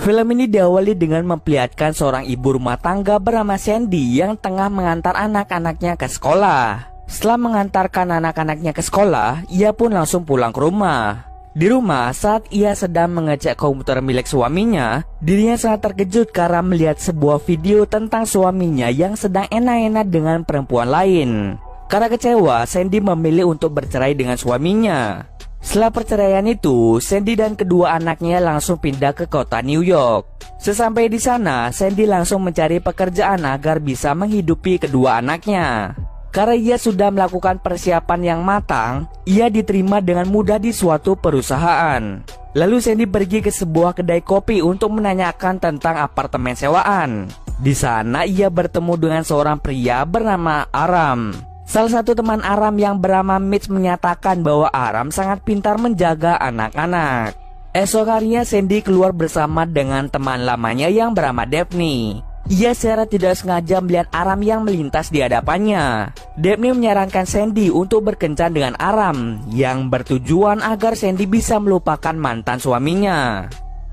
Film ini diawali dengan memperlihatkan seorang ibu rumah tangga bernama Sandy yang tengah mengantar anak-anaknya ke sekolah. Setelah mengantarkan anak-anaknya ke sekolah, ia pun langsung pulang ke rumah. Di rumah, saat ia sedang mengecek komputer milik suaminya, dirinya sangat terkejut karena melihat sebuah video tentang suaminya yang sedang enak-enak dengan perempuan lain. Karena kecewa, Sandy memilih untuk bercerai dengan suaminya. Setelah perceraian itu, Sandy dan kedua anaknya langsung pindah ke kota New York. Sesampai di sana, Sandy langsung mencari pekerjaan agar bisa menghidupi kedua anaknya. Karena ia sudah melakukan persiapan yang matang, ia diterima dengan mudah di suatu perusahaan. Lalu Sandy pergi ke sebuah kedai kopi untuk menanyakan tentang apartemen sewaan. Di sana ia bertemu dengan seorang pria bernama Aram. Salah satu teman Aram yang bernama Mitch menyatakan bahwa Aram sangat pintar menjaga anak-anak. Esok harinya Sandy keluar bersama dengan teman lamanya yang bernama Daphne. Ia secara tidak sengaja melihat Aram yang melintas di hadapannya. Daphne menyarankan Sandy untuk berkencan dengan Aram yang bertujuan agar Sandy bisa melupakan mantan suaminya.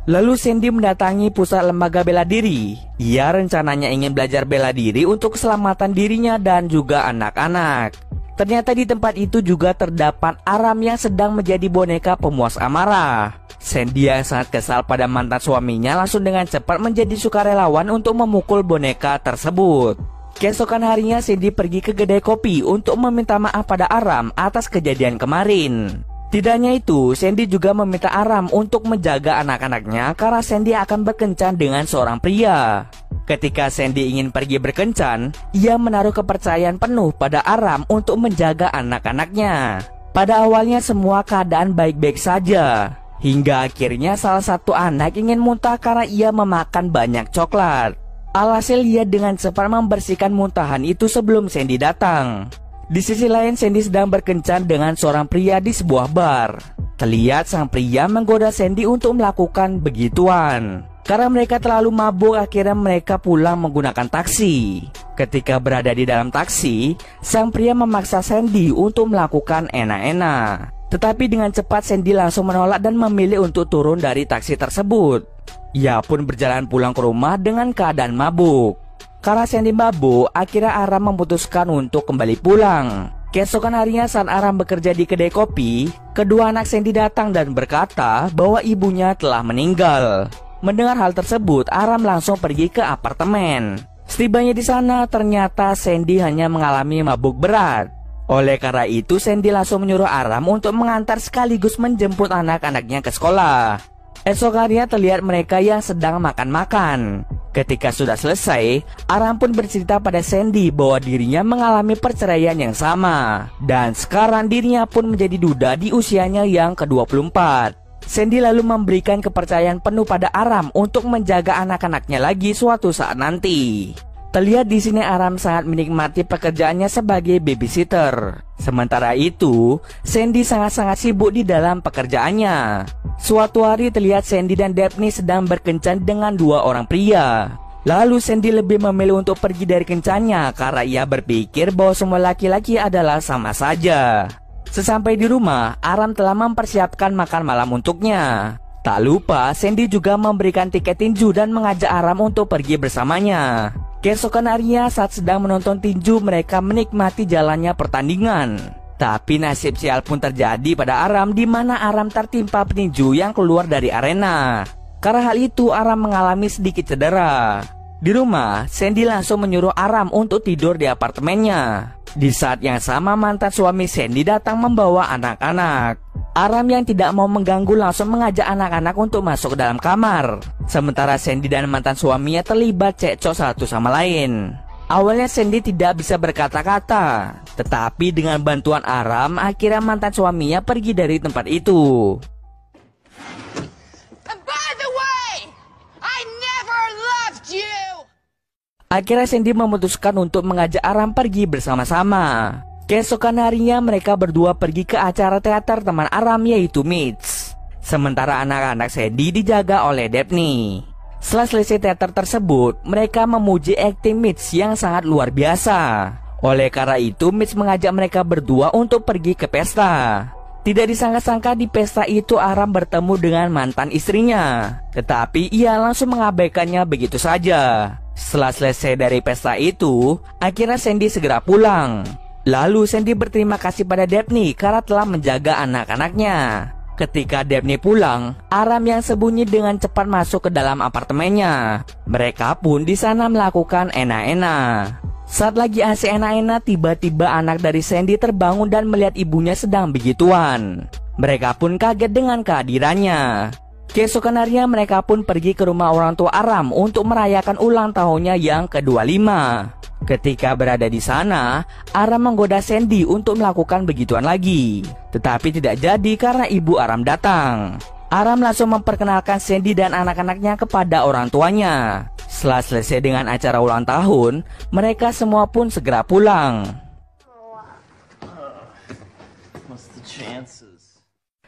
Lalu Sandy mendatangi pusat lembaga bela diri. Ia rencananya ingin belajar bela diri untuk keselamatan dirinya dan juga anak-anak. Ternyata di tempat itu juga terdapat Aram yang sedang menjadi boneka pemuas amarah. Sandy yang sangat kesal pada mantan suaminya langsung dengan cepat menjadi sukarelawan untuk memukul boneka tersebut. Keesokan harinya Sandy pergi ke kedai kopi untuk meminta maaf pada Aram atas kejadian kemarin. Tidak hanya itu, Sandy juga meminta Aram untuk menjaga anak-anaknya karena Sandy akan berkencan dengan seorang pria. Ketika Sandy ingin pergi berkencan, ia menaruh kepercayaan penuh pada Aram untuk menjaga anak-anaknya. Pada awalnya semua keadaan baik-baik saja, hingga akhirnya salah satu anak ingin muntah karena ia memakan banyak coklat. Alhasil ia dengan cepat membersihkan muntahan itu sebelum Sandy datang. Di sisi lain, Sandy sedang berkencan dengan seorang pria di sebuah bar. Terlihat sang pria menggoda Sandy untuk melakukan begituan. Karena mereka terlalu mabuk, akhirnya mereka pulang menggunakan taksi. Ketika berada di dalam taksi, sang pria memaksa Sandy untuk melakukan enak-enak. Tetapi dengan cepat Sandy langsung menolak dan memilih untuk turun dari taksi tersebut. Ia pun berjalan pulang ke rumah dengan keadaan mabuk. Karena Sandy mabuk, akhirnya Aram memutuskan untuk kembali pulang. Keesokan harinya saat Aram bekerja di kedai kopi, kedua anak Sandy datang dan berkata bahwa ibunya telah meninggal. Mendengar hal tersebut, Aram langsung pergi ke apartemen. Setibanya di sana, ternyata Sandy hanya mengalami mabuk berat. Oleh karena itu, Sandy langsung menyuruh Aram untuk mengantar sekaligus menjemput anak-anaknya ke sekolah. Esok harinya terlihat mereka yang sedang makan-makan. Ketika sudah selesai, Aram pun bercerita pada Sandy bahwa dirinya mengalami perceraian yang sama. Dan sekarang dirinya pun menjadi duda di usianya yang ke-24. Sandy lalu memberikan kepercayaan penuh pada Aram untuk menjaga anak-anaknya lagi suatu saat nanti. Terlihat di sini Aram sangat menikmati pekerjaannya sebagai babysitter. Sementara itu, Sandy sangat-sangat sibuk di dalam pekerjaannya. Suatu hari terlihat Sandy dan Daphne sedang berkencan dengan dua orang pria. Lalu Sandy lebih memilih untuk pergi dari kencannya karena ia berpikir bahwa semua laki-laki adalah sama saja. Sesampai di rumah, Aram telah mempersiapkan makan malam untuknya. Tak lupa, Sandy juga memberikan tiket tinju dan mengajak Aram untuk pergi bersamanya. Keesokan harinya saat sedang menonton tinju, mereka menikmati jalannya pertandingan. Tapi nasib sial pun terjadi pada Aram, di mana Aram tertimpa petinju yang keluar dari arena. Karena hal itu, Aram mengalami sedikit cedera. Di rumah, Sandy langsung menyuruh Aram untuk tidur di apartemennya. Di saat yang sama, mantan suami Sandy datang membawa anak-anak. Aram yang tidak mau mengganggu langsung mengajak anak-anak untuk masuk ke dalam kamar. Sementara Sandy dan mantan suaminya terlibat cekcok satu sama lain. Awalnya Sandy tidak bisa berkata-kata, tetapi dengan bantuan Aram, akhirnya mantan suaminya pergi dari tempat itu. Akhirnya Sandy memutuskan untuk mengajak Aram pergi bersama-sama. Keesokan harinya mereka berdua pergi ke acara teater teman Aram yaitu Mitch. Sementara anak-anak Sandy dijaga oleh Daphne. Setelah selesai teater tersebut, mereka memuji akting Mitch yang sangat luar biasa. Oleh karena itu, Mitch mengajak mereka berdua untuk pergi ke pesta. Tidak disangka-sangka di pesta itu Aram bertemu dengan mantan istrinya. Tetapi ia langsung mengabaikannya begitu saja. Setelah selesai dari pesta itu, akhirnya Sandy segera pulang. Lalu Sandy berterima kasih pada Daphne karena telah menjaga anak-anaknya. Ketika Daphne pulang, Aram yang sembunyi dengan cepat masuk ke dalam apartemennya. Mereka pun di sana melakukan enak-enak. Saat lagi asik enak-enak, tiba-tiba anak dari Sandy terbangun dan melihat ibunya sedang begituan. Mereka pun kaget dengan kehadirannya. Keesokan harinya mereka pun pergi ke rumah orang tua Aram untuk merayakan ulang tahunnya yang ke-25. Ketika berada di sana, Aram menggoda Sandy untuk melakukan begituan lagi. Tetapi tidak jadi karena ibu Aram datang. Aram langsung memperkenalkan Sandy dan anak-anaknya kepada orang tuanya. Setelah selesai dengan acara ulang tahun, mereka semua pun segera pulang.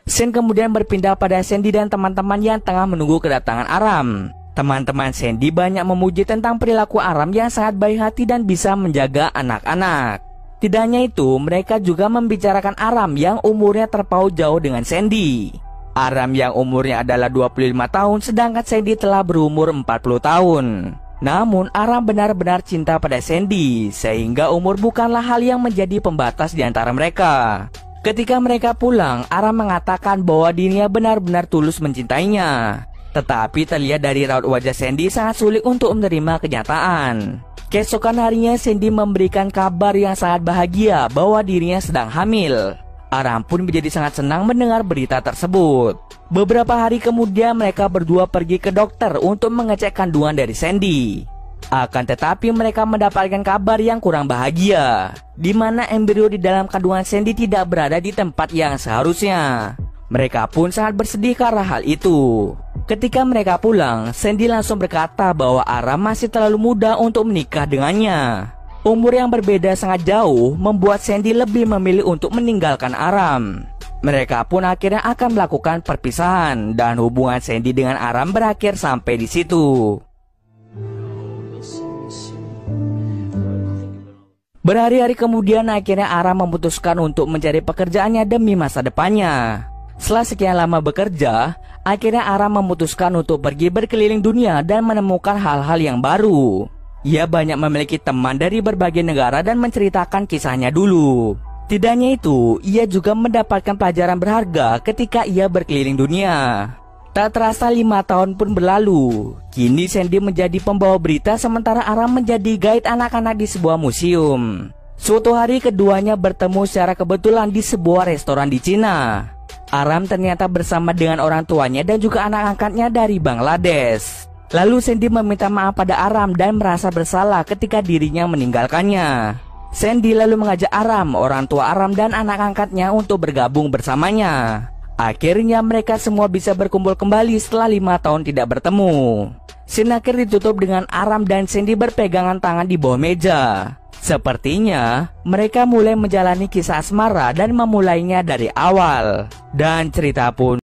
Scene kemudian berpindah pada Sandy dan teman-teman yang tengah menunggu kedatangan Aram. Teman-teman Sandy banyak memuji tentang perilaku Aram yang sangat baik hati dan bisa menjaga anak-anak. Tidak hanya itu, mereka juga membicarakan Aram yang umurnya terpaut jauh dengan Sandy. Aram yang umurnya adalah 25 tahun sedangkan Sandy telah berumur 40 tahun. Namun Aram benar-benar cinta pada Sandy sehingga umur bukanlah hal yang menjadi pembatas di antara mereka. Ketika mereka pulang, Aram mengatakan bahwa dirinya benar-benar tulus mencintainya. Tetapi terlihat dari raut wajah Sandy sangat sulit untuk menerima kenyataan. Keesokan harinya Sandy memberikan kabar yang sangat bahagia bahwa dirinya sedang hamil. Aram pun menjadi sangat senang mendengar berita tersebut. Beberapa hari kemudian mereka berdua pergi ke dokter untuk mengecek kandungan dari Sandy. Akan tetapi mereka mendapatkan kabar yang kurang bahagia, di mana embrio di dalam kandungan Sandy tidak berada di tempat yang seharusnya. Mereka pun sangat bersedih karena hal itu. Ketika mereka pulang, Sandy langsung berkata bahwa Aram masih terlalu muda untuk menikah dengannya. Umur yang berbeda sangat jauh membuat Sandy lebih memilih untuk meninggalkan Aram. Mereka pun akhirnya akan melakukan perpisahan dan hubungan Sandy dengan Aram berakhir sampai di situ. Berhari-hari kemudian akhirnya Aram memutuskan untuk mencari pekerjaannya demi masa depannya. Setelah sekian lama bekerja, akhirnya Aram memutuskan untuk pergi berkeliling dunia dan menemukan hal-hal yang baru. Ia banyak memiliki teman dari berbagai negara dan menceritakan kisahnya dulu. Tidak hanya itu, ia juga mendapatkan pelajaran berharga ketika ia berkeliling dunia. Tak terasa 5 tahun pun berlalu. Kini Sandy menjadi pembawa berita sementara Aram menjadi guide anak-anak di sebuah museum. Suatu hari keduanya bertemu secara kebetulan di sebuah restoran di Cina. Aram ternyata bersama dengan orang tuanya dan juga anak angkatnya dari Bangladesh. Lalu Sandy meminta maaf pada Aram dan merasa bersalah ketika dirinya meninggalkannya. Sandy lalu mengajak Aram, orang tua Aram dan anak angkatnya untuk bergabung bersamanya. Akhirnya mereka semua bisa berkumpul kembali setelah 5 tahun tidak bertemu. Scene akhir ditutup dengan Aram dan Sandy berpegangan tangan di bawah meja. Sepertinya mereka mulai menjalani kisah asmara dan memulainya dari awal. Dan cerita pun